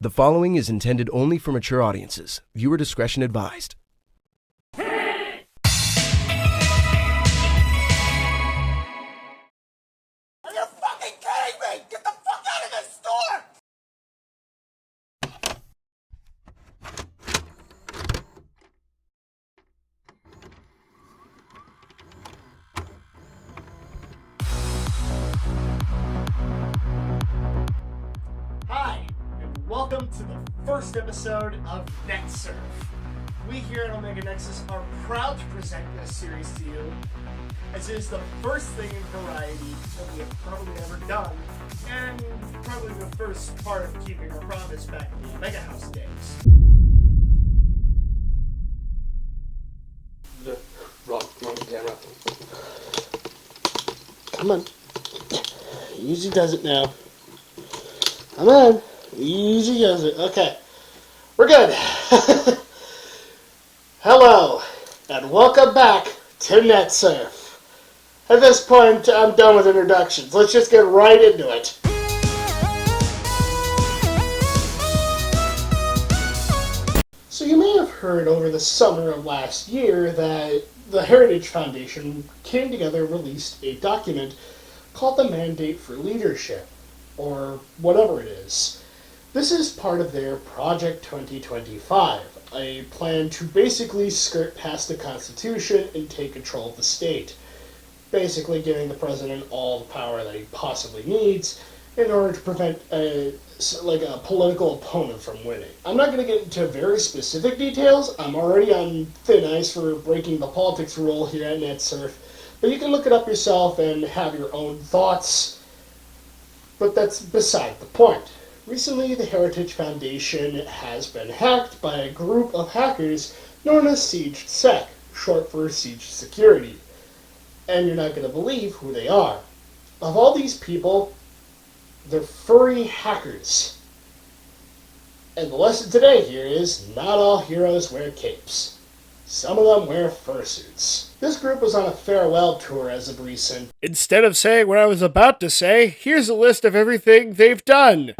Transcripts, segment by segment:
The following is intended only for mature audiences. Viewer discretion advised. Are you fucking kidding me? Get the fuck out of this store! Hi, and welcome to the first episode of NETSURF. We here at Omega Nexus are proud to present this series to you, as it is the first thing in variety that we have probably ever done, and probably the first part of keeping our promise back in the Omega House days. Wrong camera. Come on. Easy does it now. Come on. Easy does it. Okay. We're good. Hello, and welcome back to NETSURF. At this point, I'm done with introductions. Let's just get right into it. So you may have heard over the summer of last year that the Heritage Foundation came together and released a document called the Mandate for Leadership, or whatever it is. This is part of their Project 2025, a plan to basically skirt past the Constitution and take control of the state, basically giving the president all the power that he possibly needs in order to prevent a political opponent from winning. I'm not going to get into very specific details. I'm already on thin ice for breaking the politics rule here at NETSURF, but you can look it up yourself and have your own thoughts. But that's beside the point. Recently, the Heritage Foundation has been hacked by a group of hackers known as SLUSHIE, short for Siege Security. And you're not going to believe who they are. Of all these people, they're furry hackers. And the lesson today here is, not all heroes wear capes. Some of them wear fursuits. This group was on a farewell tour as of recent. Instead of saying what I was about to say, here's a list of everything they've done.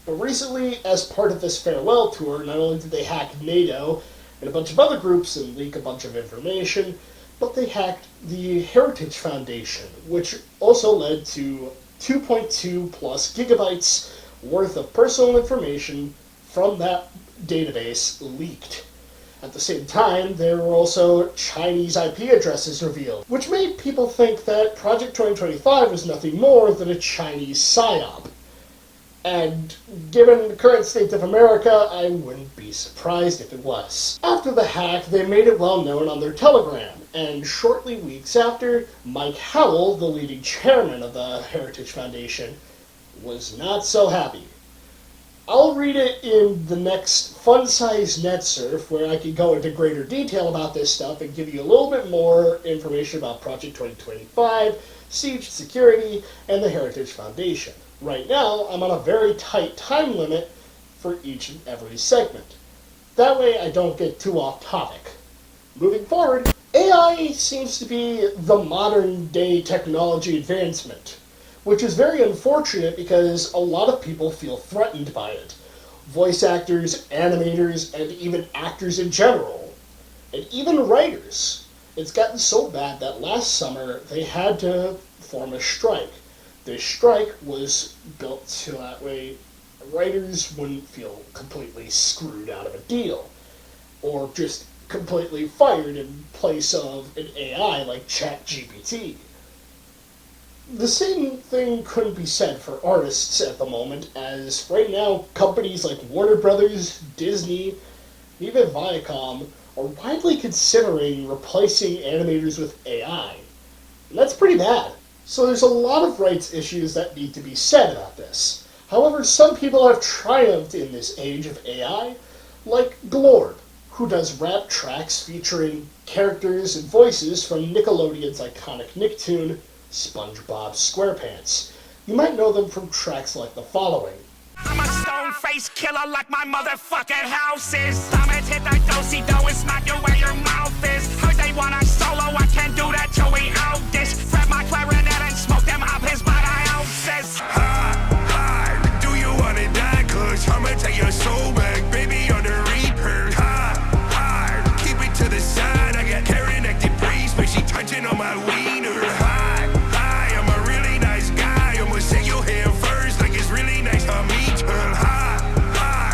Recently, as part of this farewell tour, not only did they hack NATO and a bunch of other groups and leak a bunch of information, but they hacked the Heritage Foundation, which also led to 2.2 plus gigabytes worth of personal information from that database leaked. At the same time, there were also Chinese IP addresses revealed, which made people think that Project 2025 was nothing more than a Chinese psyop. And given the current state of America, I wouldn't be surprised if it was. After the hack, they made it well known on their Telegram, and shortly weeks after, Mike Howell, the leading chairman of the Heritage Foundation, was not so happy. I'll read it in the next fun-sized NETSURF, where I can go into greater detail about this stuff and give you a little bit more information about Project 2025, Siege Security, and the Heritage Foundation. Right now, I'm on a very tight time limit for each and every segment. That way I don't get too off topic. Moving forward, AI seems to be the modern day technology advancement, which is very unfortunate because a lot of people feel threatened by it. Voice actors, animators, and even actors in general. And even writers. It's gotten so bad that last summer they had to form a strike. This strike was built so that way writers wouldn't feel completely screwed out of a deal, or just completely fired in place of an AI like ChatGPT. The same thing couldn't be said for artists at the moment, as right now companies like Warner Brothers, Disney, even Viacom are widely considering replacing animators with AI. And that's pretty bad. So there's a lot of rights issues that need to be said about this. However, some people have triumphed in this age of AI, like Glorb, who does rap tracks featuring characters and voices from Nickelodeon's iconic Nicktoon, SpongeBob SquarePants. You might know them from tracks like the following. I'm a stone-faced killer like my motherfucking house is. Stomach hit that do-si-do and smack you where your mouth is. Heard they want a solo, I can't do that till we out this. Grab my clarinet and smoke them up his by the ounces. Hi, do you wanna die? Cause I'ma take your soul back, baby, on the reaper. Hi, keep it to the side. I got Karen-acted breeze, but she touching on my wiener. Hi, I'm a really nice guy. I'ma say your hand first like it's really nice on me.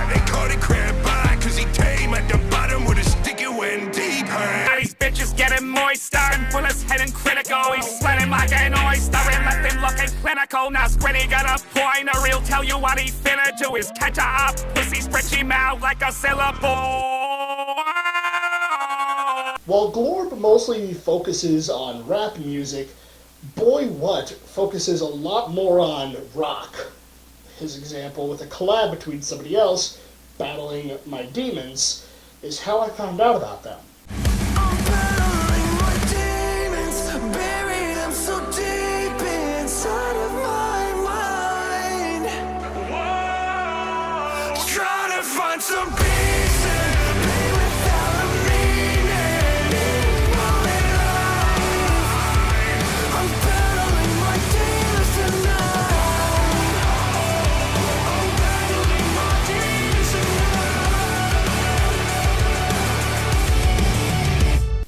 They call it crab pie, cause he tame at the bottom with a stick it went deep. Now these bitches getting moister and bullets heading critical. He's sweating like an oyster and left him looking clinical. Now Squiddy got a pointer, he'll tell you what he finna do is catch her up, pussy stretchy mouth like a syllable. While Glorb mostly focuses on rap music, Boy What focuses a lot more on rock. His example with a collab between somebody else, Battling My Demons, is how I found out about them. I'm battling my demons, bury them so deep inside of my mind. Whoa. Trying to find some peace and be without a meaning. All in life, I'm battling my demons tonight. I'm battling my demons tonight.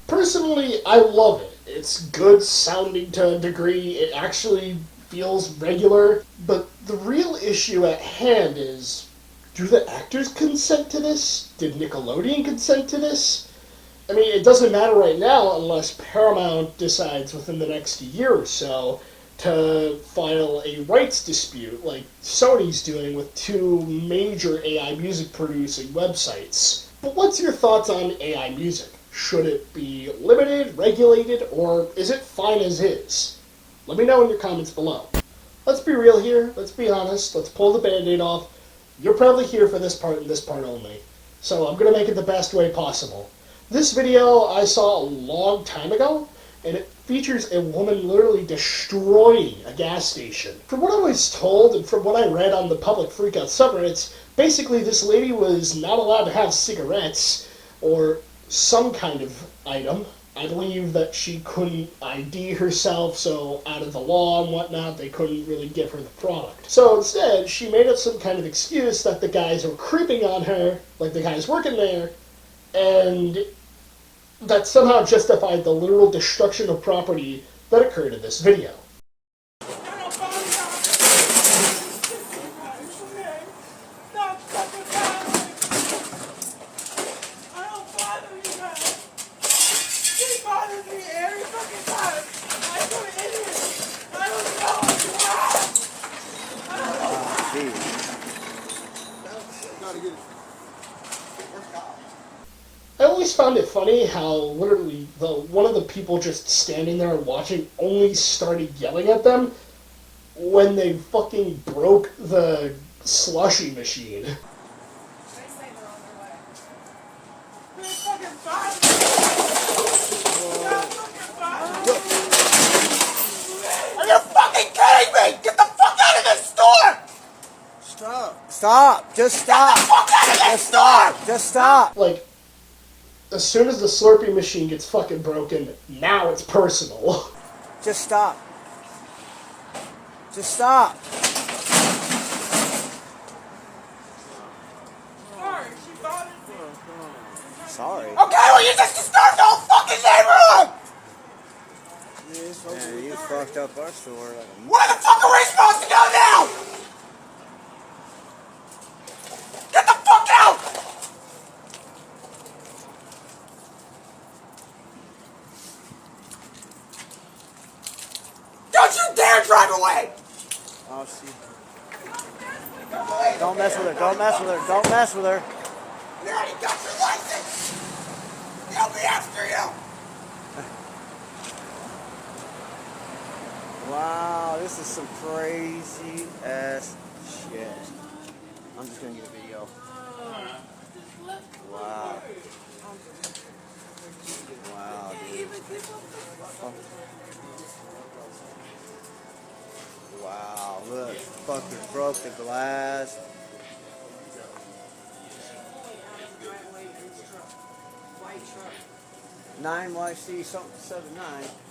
Personally, I love it. It's good sounding to a degree. It actually feels regular. But the real issue at hand is, do the actors consent to this? Did Nickelodeon consent to this? I mean, it doesn't matter right now unless Paramount decides within the next year or so to file a rights dispute like Sony's doing with two major AI music producing websites. But what's your thoughts on AI music? Should it be limited, regulated, or is it fine as is? Let me know in your comments below. Let's be real here, let's be honest, let's pull the band-aid off. You're probably here for this part and this part only. So I'm going to make it the best way possible. This video I saw a long time ago, and it features a woman literally destroying a gas station. From what I was told, and from what I read on the public freakout subreddits, basically this lady was not allowed to have cigarettes, or some kind of item. I believe that she couldn't ID herself, so out of the law and whatnot, they couldn't really give her the product. So instead, she made up some kind of excuse that the guys were creeping on her, like the guys working there, and that somehow justified the literal destruction of property that occurred in this video. I always found it funny how literally one of the people just standing there watching only started yelling at them when they fucking broke the SLUSHIE machine. Are you fucking kidding me? Get the fuck out of this store! Stop! Just stop! Get the fuck out of this Just stop! store! Just stop! Like, as soon as the Slurpee machine gets fucking broken, now it's personal. Just stop! Just stop! Sorry. Okay, well you just disturbed the whole fucking neighborhood! Yeah, you fucked up our store. Where the fuck are we supposed to go now? Get the fuck out! Don't you dare drive away! Oh, she... Don't mess with her. Don't mess with her. Don't mess with her. You already got your license! They'll be after you! Wow, this is some crazy ass shit. I'm just gonna get a video. Wow. Wow, dude. Wow, look, fucker broke the glass. White truck. 9YC something 79. I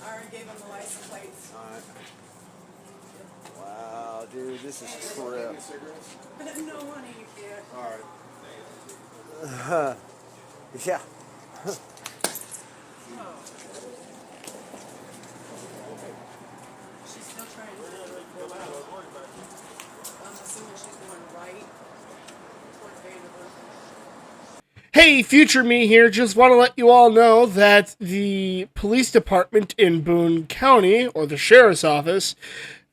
already gave him the license plates. Alright. Wow, dude, this is crap. No, honey, you can't. Alright. Yeah. She's still trying to. I'm assuming she's going right toward Vanderbilt. Hey, future me here. Just want to let you all know that the police department in Boone County, or the sheriff's office,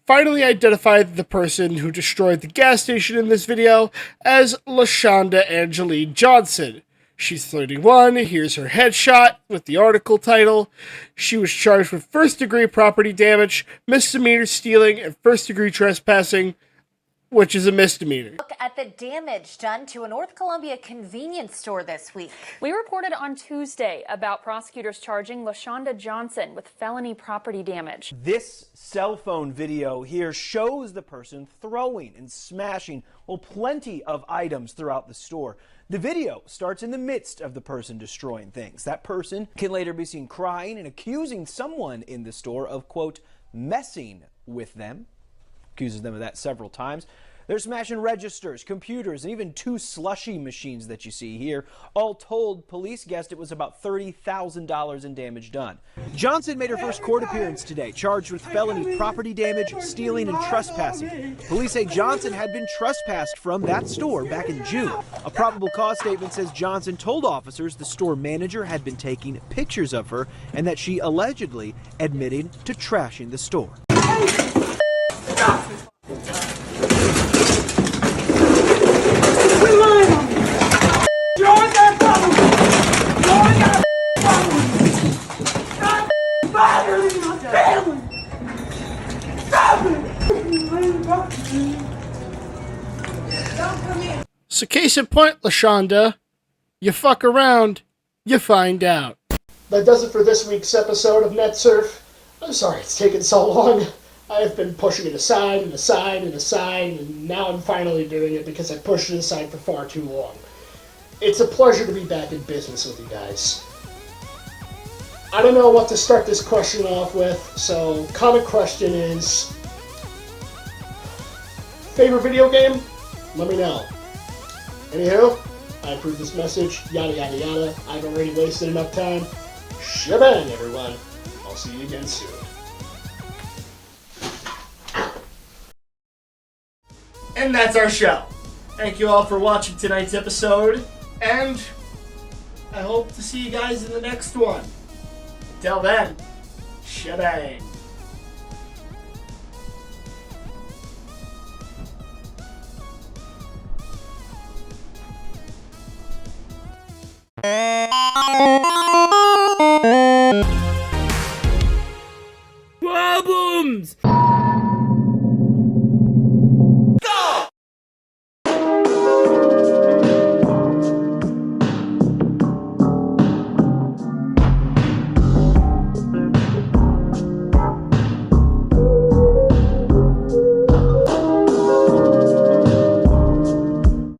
finally identified the person who destroyed the gas station in this video as LaShonda Angeline Johnson. She's 31, here's her headshot with the article title. She was charged with first-degree property damage, misdemeanor stealing, and first-degree trespassing, which is a misdemeanor. Look at the damage done to a North Columbia convenience store this week. We reported on Tuesday about prosecutors charging LaShonda Johnson with felony property damage. This cell phone video here shows the person throwing and smashing, well, plenty of items throughout the store. The video starts in the midst of the person destroying things. That person can later be seen crying and accusing someone in the store of, quote, messing with them. Accuses them of that several times. They're smashing registers, computers, and even 2 SLUSHIE machines that you see here. All told, police guessed it was about $30,000 in damage done. Johnson made her first court appearance today, charged with felony property damage, stealing, and trespassing. Police say Johnson had been trespassed from that store back in June. A probable cause statement says Johnson told officers the store manager had been taking pictures of her and that she allegedly admitted to trashing the store. So case in point, LaShonda, you fuck around, you find out. That does it for this week's episode of NetSurf. I'm sorry it's taken so long. I've been pushing it aside and aside and aside, and now I'm finally doing it because I pushed it aside for far too long. It's a pleasure to be back in business with you guys. I don't know what to start this question off with, so common question is, favorite video game? Let me know. Anywho, I approve this message, yada yada yada. I've already wasted enough time. Shebang, everyone. I'll see you again soon. And that's our show. Thank you all for watching tonight's episode, and I hope to see you guys in the next one. Until then, shebang. Problems!